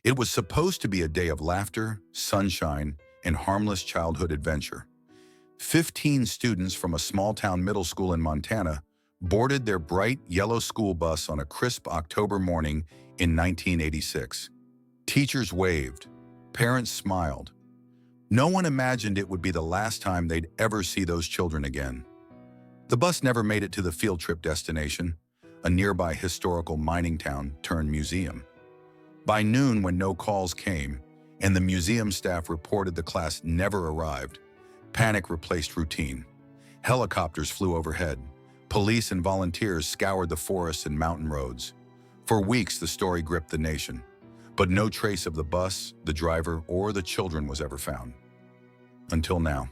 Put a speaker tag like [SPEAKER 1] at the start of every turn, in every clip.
[SPEAKER 1] It was supposed to be a day of laughter, sunshine, and harmless childhood adventure. 15 students from a small-town middle school in Montana boarded their bright yellow school bus on a crisp October morning in 1986. Teachers waved. Parents smiled. No one imagined it would be the last time they'd ever see those children again. The bus never made it to the field trip destination, a nearby historical mining town turned museum. By noon, when no calls came, and the museum staff reported the class never arrived, panic replaced routine. Helicopters flew overhead. Police and volunteers scoured the forests and mountain roads. For weeks, the story gripped the nation, but no trace of the bus, the driver, or the children was ever found. Until now.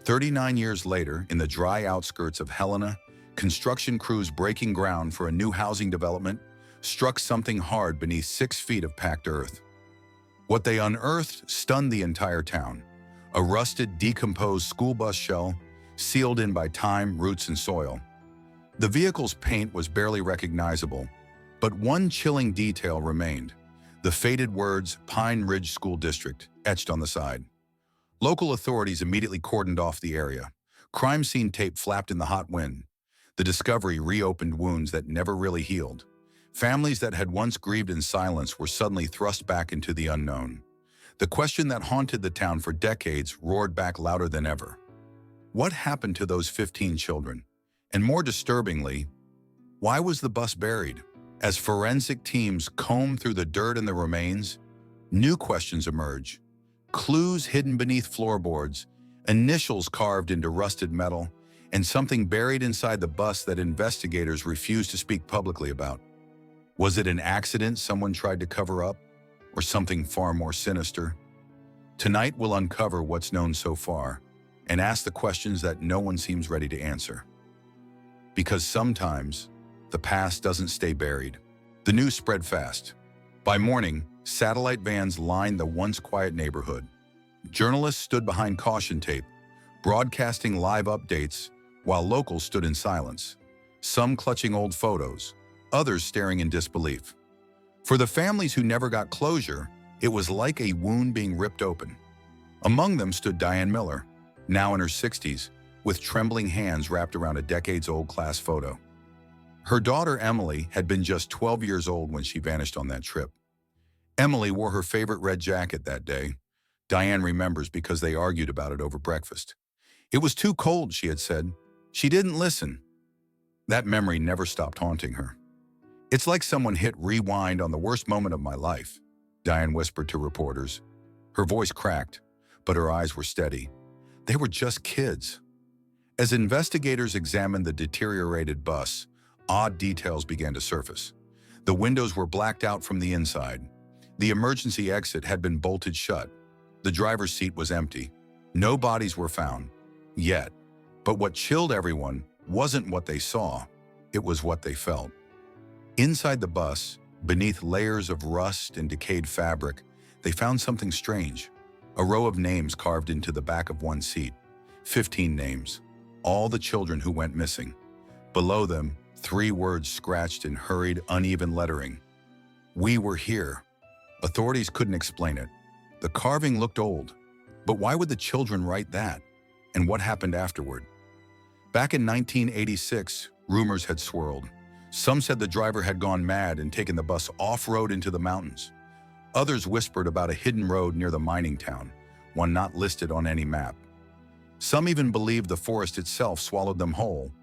[SPEAKER 1] 39 years later, in the dry outskirts of Helena, construction crews breaking ground for a new housing development struck something hard beneath 6 feet of packed earth. What they unearthed stunned the entire town. A rusted, decomposed school bus shell, sealed in by time, roots, and soil. The vehicle's paint was barely recognizable, but one chilling detail remained: the faded words Pine Ridge School District etched on the side. Local authorities immediately cordoned off the area. Crime scene tape flapped in the hot wind. The discovery reopened wounds that never really healed. Families that had once grieved in silence were suddenly thrust back into the unknown. The question that haunted the town for decades roared back louder than ever. What happened to those 15 children? And more disturbingly, why was the bus buried? As forensic teams combed through the dirt and the remains, new questions emerge. Clues hidden beneath floorboards, initials carved into rusted metal, and something buried inside the bus that investigators refused to speak publicly about. Was it an accident someone tried to cover up, or something far more sinister? Tonight we'll uncover what's known so far and ask the questions that no one seems ready to answer. Because sometimes, the past doesn't stay buried. The news spread fast. By morning, satellite vans lined the once quiet neighborhood. Journalists stood behind caution tape, broadcasting live updates, while locals stood in silence, some clutching old photos, others staring in disbelief. For the families who never got closure, it was like a wound being ripped open. Among them stood Diane Miller, now in her 60s, with trembling hands wrapped around a decades-old class photo. Her daughter, Emily, had been just 12 years old when she vanished on that trip. Emily wore her favorite red jacket that day. Diane remembers because they argued about it over breakfast. It was too cold, she had said. She didn't listen. That memory never stopped haunting her. It's like someone hit rewind on the worst moment of my life, Diane whispered to reporters. Her voice cracked, but her eyes were steady. They were just kids. As investigators examined the deteriorated bus, odd details began to surface. The windows were blacked out from the inside. The emergency exit had been bolted shut. The driver's seat was empty. No bodies were found, yet. But what chilled everyone wasn't what they saw, it was what they felt. Inside the bus, beneath layers of rust and decayed fabric, they found something strange. A row of names carved into the back of one seat. 15 names, all the children who went missing. Below them, 3 words scratched in hurried, uneven lettering. We were here. Authorities couldn't explain it. The carving looked old, but why would the children write that? And what happened afterward? Back in 1986, rumors had swirled. Some said the driver had gone mad and taken the bus off-road into the mountains. Others whispered about a hidden road near the mining town, one not listed on any map. Some even believed the forest itself swallowed them whole.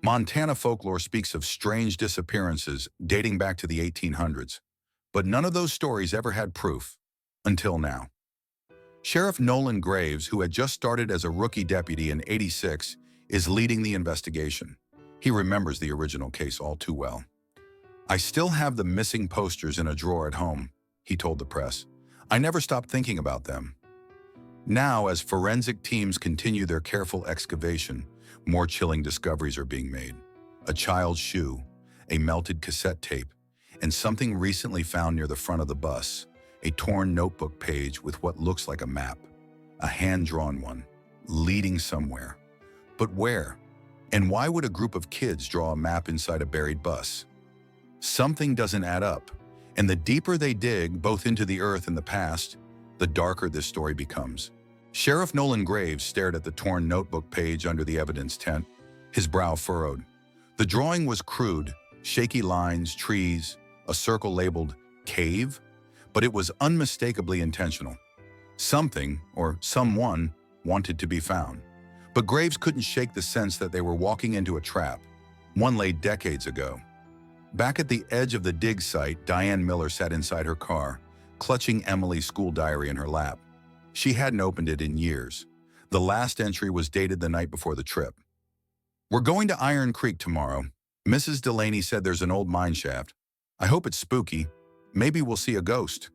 [SPEAKER 1] Montana folklore speaks of strange disappearances dating back to the 1800s, but none of those stories ever had proof, until now. Sheriff Nolan Graves, who had just started as a rookie deputy in '86, is leading the investigation. He remembers the original case all too well. I still have the missing posters in a drawer at home, he told the press. I never stopped thinking about them. Now, as forensic teams continue their careful excavation, more chilling discoveries are being made. A child's shoe, a melted cassette tape, and something recently found near the front of the bus, a torn notebook page with what looks like a map, a hand-drawn one, leading somewhere. But where? And why would a group of kids draw a map inside a buried bus? Something doesn't add up, And the deeper they dig, both into the earth and the past, the darker this story becomes. Sheriff Nolan Graves stared at the torn notebook page under the evidence tent, his brow furrowed. The drawing was crude, shaky lines, trees, a circle labeled cave, but it was unmistakably intentional. Something, or someone, wanted to be found. But Graves couldn't shake the sense that they were walking into a trap, one laid decades ago. Back at the edge of the dig site, Diane Miller sat inside her car, clutching Emily's school diary in her lap. She hadn't opened it in years. The last entry was dated the night before the trip. "We're going to Iron Creek tomorrow. Mrs. Delaney said there's an old mine shaft. I hope it's spooky. Maybe we'll see a ghost."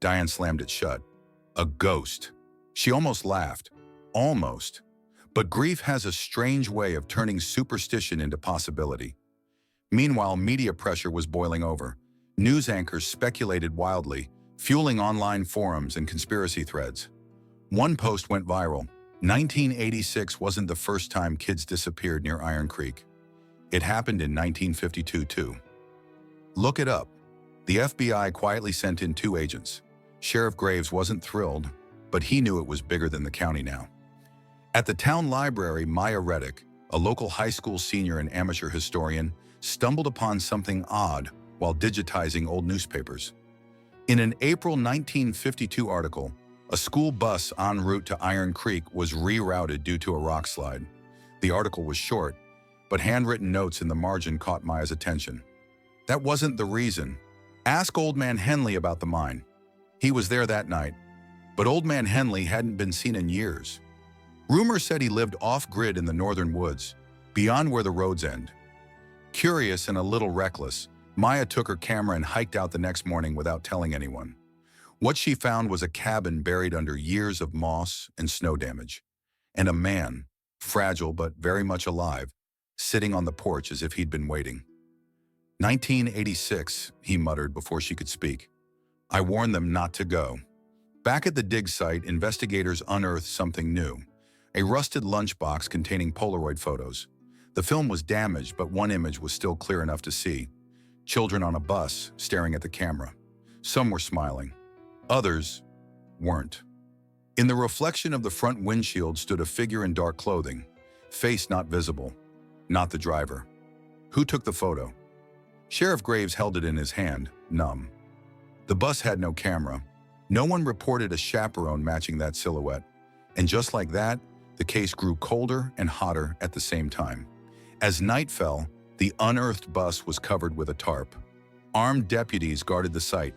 [SPEAKER 1] Diane slammed it shut. A ghost. She almost laughed. Almost. But grief has a strange way of turning superstition into possibility. Meanwhile, media pressure was boiling over. News anchors speculated wildly, fueling online forums and conspiracy threads. One post went viral. 1986 wasn't the first time kids disappeared near Iron Creek. It happened in 1952 too. Look it up. The FBI quietly sent in 2 agents. Sheriff Graves wasn't thrilled, but he knew it was bigger than the county now. At the town library, Maya Reddick, a local high school senior and amateur historian, stumbled upon something odd while digitizing old newspapers. In an April 1952 article, a school bus en route to Iron Creek was rerouted due to a rock slide. The article was short, but handwritten notes in the margin caught Maya's attention. That wasn't the reason. Ask Old Man Henley about the mine. He was there that night, but Old Man Henley hadn't been seen in years. Rumors said he lived off-grid in the northern woods, beyond where the roads end. Curious and a little reckless, Maya took her camera and hiked out the next morning without telling anyone. What she found was a cabin buried under years of moss and snow damage, and a man, fragile but very much alive, sitting on the porch as if he'd been waiting. 1986, he muttered before she could speak. I warned them not to go. Back at the dig site, investigators unearthed something new. A rusted lunchbox containing Polaroid photos. The film was damaged, but one image was still clear enough to see. Children on a bus, staring at the camera. Some were smiling. Others weren't. In the reflection of the front windshield stood a figure in dark clothing, face not visible, not the driver. Who took the photo? Sheriff Graves held it in his hand, numb. The bus had no camera. No one reported a chaperone matching that silhouette. And just like that, the case grew colder and hotter at the same time. As night fell, the unearthed bus was covered with a tarp. Armed deputies guarded the site.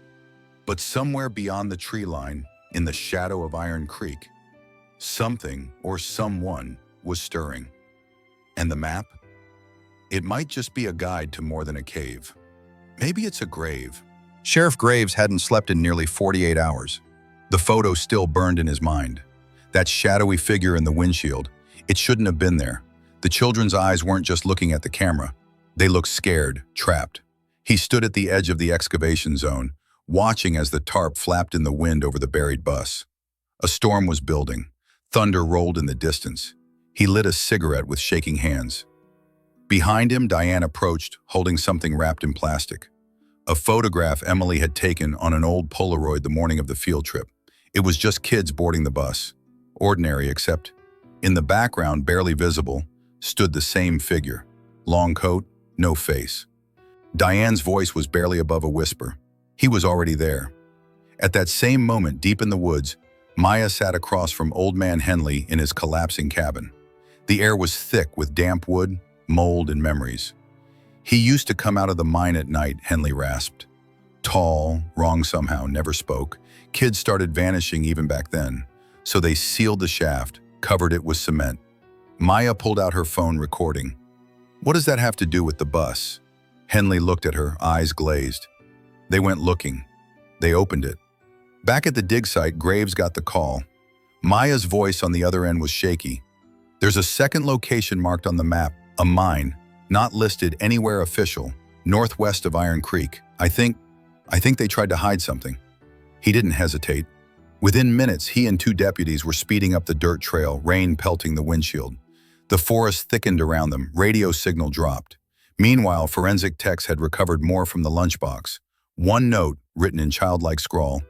[SPEAKER 1] But somewhere beyond the tree line, in the shadow of Iron Creek, something or someone was stirring. And the map? It might just be a guide to more than a cave. Maybe it's a grave. Sheriff Graves hadn't slept in nearly 48 hours. The photo still burned in his mind. That shadowy figure in the windshield, it shouldn't have been there. The children's eyes weren't just looking at the camera. They looked scared, trapped. He stood at the edge of the excavation zone, watching as the tarp flapped in the wind over the buried bus. A storm was building. Thunder rolled in the distance. He lit a cigarette with shaking hands. Behind him, Diane approached, holding something wrapped in plastic. A photograph Emily had taken on an old Polaroid the morning of the field trip. It was just kids boarding the bus. Ordinary, except in the background, barely visible, stood the same figure. Long coat, no face. Diane's voice was barely above a whisper. He was already there. At that same moment, deep in the woods, Maya sat across from Old Man Henley in his collapsing cabin. The air was thick with damp wood, mold, and memories. He used to come out of the mine at night, Henley rasped. Tall, wrong somehow, never spoke. Kids started vanishing even back then. So they sealed the shaft, covered it with cement. Maya pulled out her phone, recording. What does that have to do with the bus? Henley looked at her, eyes glazed. They went looking. They opened it. Back at the dig site, Graves got the call. Maya's voice on the other end was shaky. There's a second location marked on the map, a mine, not listed anywhere official, northwest of Iron Creek. I think they tried to hide something. He didn't hesitate. Within minutes, he and 2 deputies were speeding up the dirt trail, rain pelting the windshield. The forest thickened around them, radio signal dropped. Meanwhile, forensic techs had recovered more from the lunchbox. One note, written in childlike scrawl.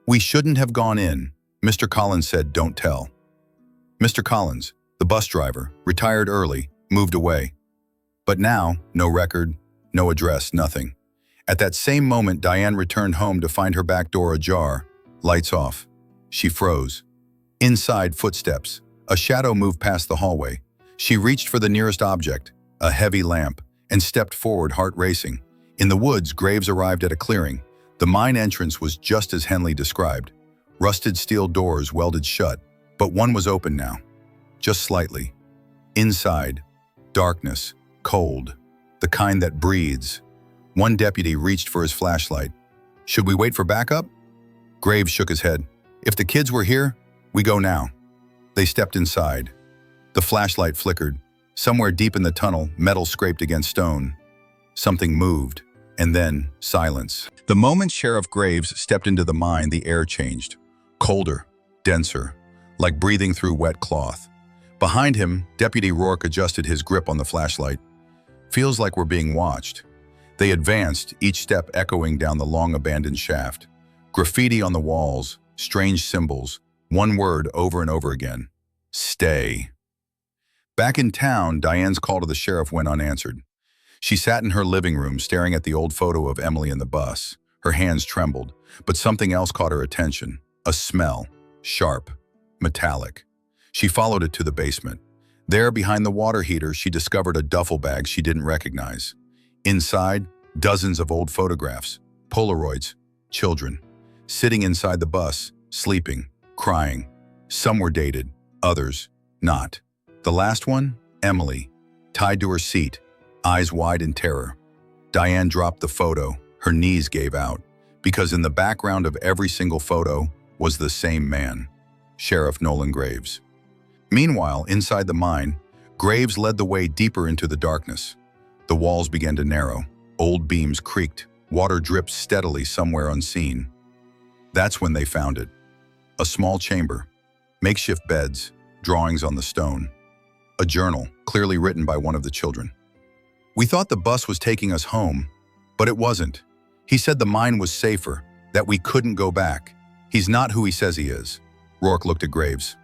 [SPEAKER 1] "We shouldn't have gone in. Mr. Collins said don't tell." Mr. Collins, the bus driver, retired early, moved away. But now, no record, no address, nothing. At that same moment, Diane returned home to find her back door ajar, lights off. She froze. Inside, footsteps. A shadow moved past the hallway. She reached for the nearest object, a heavy lamp, and stepped forward, heart racing. In the woods, Graves arrived at a clearing. The mine entrance was just as Henley described. Rusted steel doors welded shut, but one was open now, just slightly. Inside, darkness, cold, the kind that breathes. One deputy reached for his flashlight. "Should we wait for backup?" Graves shook his head. "If the kids were here, we go now." They stepped inside. The flashlight flickered. Somewhere deep in the tunnel, metal scraped against stone. Something moved, and then silence. The moment Sheriff Graves stepped into the mine, the air changed. Colder, denser, like breathing through wet cloth. Behind him, Deputy Rourke adjusted his grip on the flashlight. "Feels like we're being watched." They advanced, each step echoing down the long abandoned shaft. Graffiti on the walls, strange symbols, one word over and over again. Stay. Back in town, Diane's call to the sheriff went unanswered. She sat in her living room staring at the old photo of Emily in the bus. Her hands trembled, but something else caught her attention. A smell, sharp, metallic. She followed it to the basement. There, behind the water heater, she discovered a duffel bag she didn't recognize. Inside, dozens of old photographs, Polaroids, children, sitting inside the bus, sleeping, crying. Some were dated, others not. The last one, Emily, tied to her seat, eyes wide in terror. Diane dropped the photo, her knees gave out, because in the background of every single photo was the same man, Sheriff Nolan Graves. Meanwhile, inside the mine, Graves led the way deeper into the darkness. The walls began to narrow, old beams creaked, water dripped steadily somewhere unseen. That's when they found it. A small chamber, makeshift beds, drawings on the stone. A journal, clearly written by one of the children. "We thought the bus was taking us home, but it wasn't. He said the mine was safer, that we couldn't go back. He's not who he says he is." Rourke looked at Graves.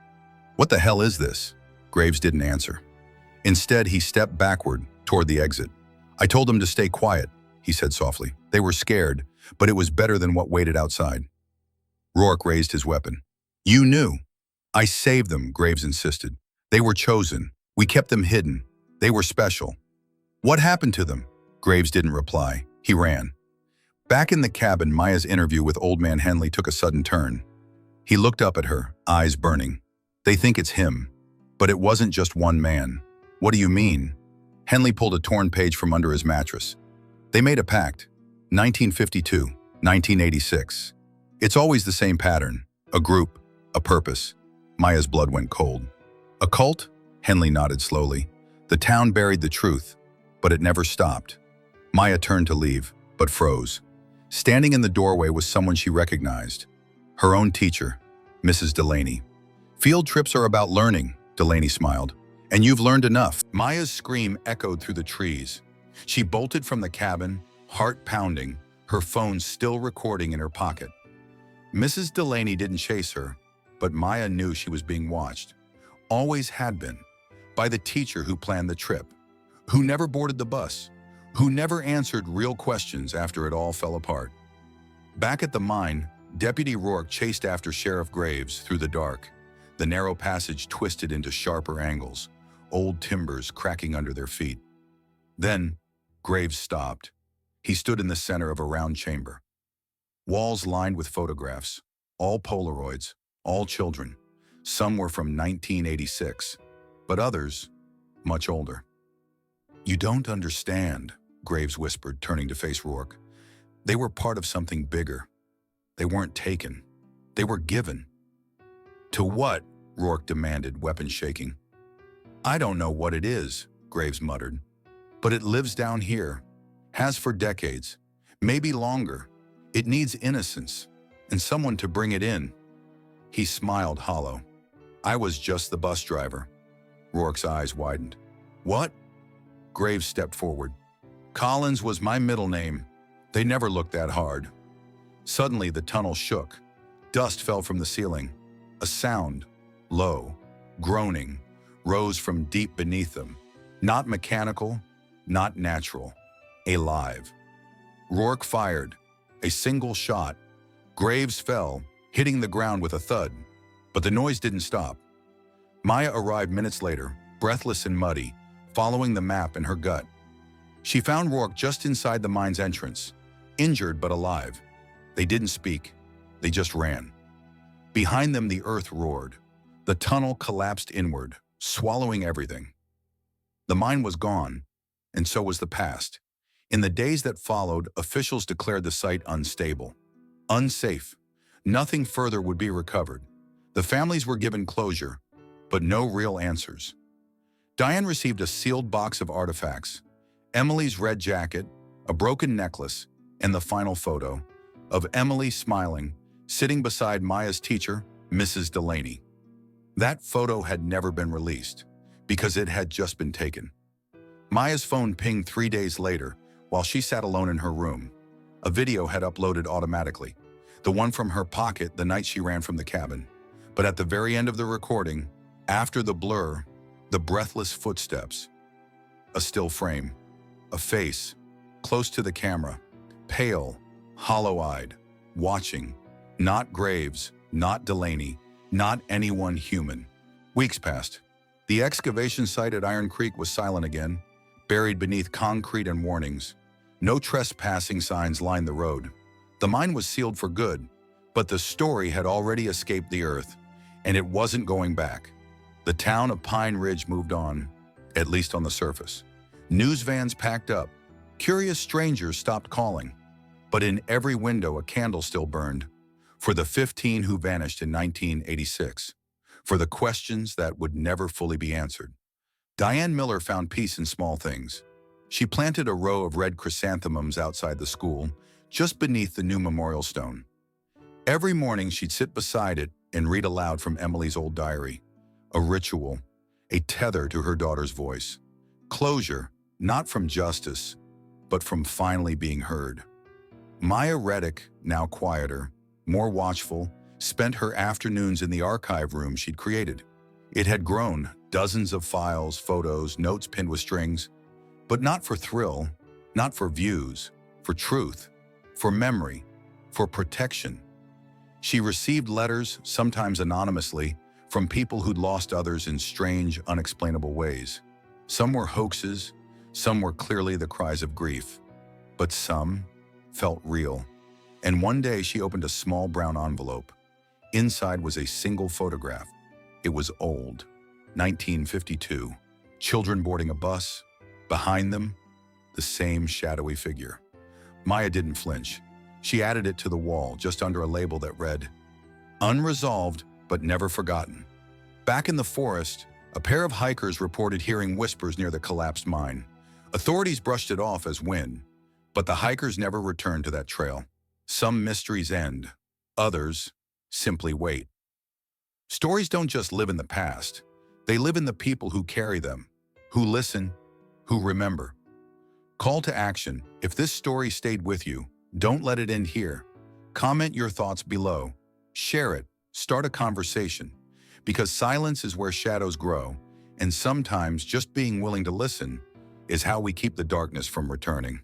[SPEAKER 1] "What the hell is this?" Graves didn't answer. Instead, he stepped backward toward the exit. "I told them to stay quiet," he said softly. "They were scared, but it was better than what waited outside." Rourke raised his weapon. "You knew." "I saved them," Graves insisted. "They were chosen. We kept them hidden. They were special." "What happened to them?" Graves didn't reply. He ran. Back in the cabin, Maya's interview with Old Man Henley took a sudden turn. He looked up at her, eyes burning. "They think it's him. But it wasn't just one man." "What do you mean?" Henley pulled a torn page from under his mattress. "They made a pact. 1952, 1986. It's always the same pattern. A group, a purpose." Maya's blood went cold. "A cult?" Henley nodded slowly. "The town buried the truth, but it never stopped." Maya turned to leave, but froze. Standing in the doorway was someone she recognized. Her own teacher, Mrs. Delaney. "Field trips are about learning," Delaney smiled. "And you've learned enough." Maya's scream echoed through the trees. She bolted from the cabin, heart pounding, her phone still recording in her pocket. Mrs. Delaney didn't chase her, but Maya knew she was being watched. Always had been. By the teacher who planned the trip, who never boarded the bus, who never answered real questions after it all fell apart. Back at the mine, Deputy Rourke chased after Sheriff Graves through the dark. The narrow passage twisted into sharper angles, old timbers cracking under their feet. Then, Graves stopped. He stood in the center of a round chamber. Walls lined with photographs, all Polaroids, all children. Some were from 1986, but others, much older. "You don't understand," Graves whispered, turning to face Rourke. "They were part of something bigger. They weren't taken. They were given." "To what?" Rourke demanded, weapon shaking. "I don't know what it is," Graves muttered. "But it lives down here. Has for decades. Maybe longer. It needs innocence, and someone to bring it in." He smiled hollow. "I was just the bus driver." Rourke's eyes widened. "What?" Graves stepped forward. "Collins was my middle name. They never looked that hard. Suddenly, the tunnel shook. Dust fell from the ceiling. A sound, low, groaning, rose from deep beneath them. Not mechanical, not natural, alive. Rourke fired. A single shot. Graves fell, hitting the ground with a thud. But the noise didn't stop. Maya arrived minutes later, breathless and muddy, following the map in her gut. She found Rourke just inside the mine's entrance, injured but alive. They didn't speak. They just ran. Behind them, the earth roared. The tunnel collapsed inward, swallowing everything. The mine was gone, and so was the past. In the days that followed, officials declared the site unstable, unsafe. Nothing further would be recovered. The families were given closure, but no real answers. Diane received a sealed box of artifacts, Emily's red jacket, a broken necklace, and the final photo of Emily smiling, sitting beside Maya's teacher, Mrs. Delaney. That photo had never been released because it had just been taken. Maya's phone pinged 3 days later while she sat alone in her room. A video had uploaded automatically, the one from her pocket the night she ran from the cabin. But at the very end of the recording, after the blur, the breathless footsteps, a still frame, a face, close to the camera, pale, hollow-eyed, watching, not Graves, not Delaney, not anyone human. Weeks passed. The excavation site at Iron Creek was silent again, buried beneath concrete and warnings. No trespassing signs lined the road. The mine was sealed for good, but the story had already escaped the earth, and it wasn't going back. The town of Pine Ridge moved on, at least on the surface. News vans packed up. Curious strangers stopped calling. But in every window, a candle still burned. For the 15 who vanished in 1986. For the questions that would never fully be answered. Diane Miller found peace in small things. She planted a row of red chrysanthemums outside the school, just beneath the new memorial stone. Every morning, she'd sit beside it and read aloud from Emily's old diary. A ritual, a tether to her daughter's voice. Closure, not from justice, but from finally being heard. Maya Reddick, now quieter, more watchful, spent her afternoons in the archive room she'd created. It had grown, dozens of files, photos, notes pinned with strings, but not for thrill, not for views, for truth, for memory, for protection. She received letters, sometimes anonymously, from people who'd lost others in strange, unexplainable ways. Some were hoaxes, some were clearly the cries of grief, but some felt real. And one day she opened a small brown envelope. Inside was a single photograph. It was old, 1952. Children boarding a bus. Behind them, the same shadowy figure. Maya didn't flinch. She added it to the wall, just under a label that read, "Unresolved, but never forgotten." Back in the forest, a pair of hikers reported hearing whispers near the collapsed mine. Authorities brushed it off as wind, but the hikers never returned to that trail. Some mysteries end, others simply wait. Stories don't just live in the past. They live in the people who carry them, who listen, who remember. Call to action. If this story stayed with you, don't let it end here. Comment your thoughts below. Share it. Start a conversation. Because silence is where shadows grow, and sometimes just being willing to listen is how we keep the darkness from returning.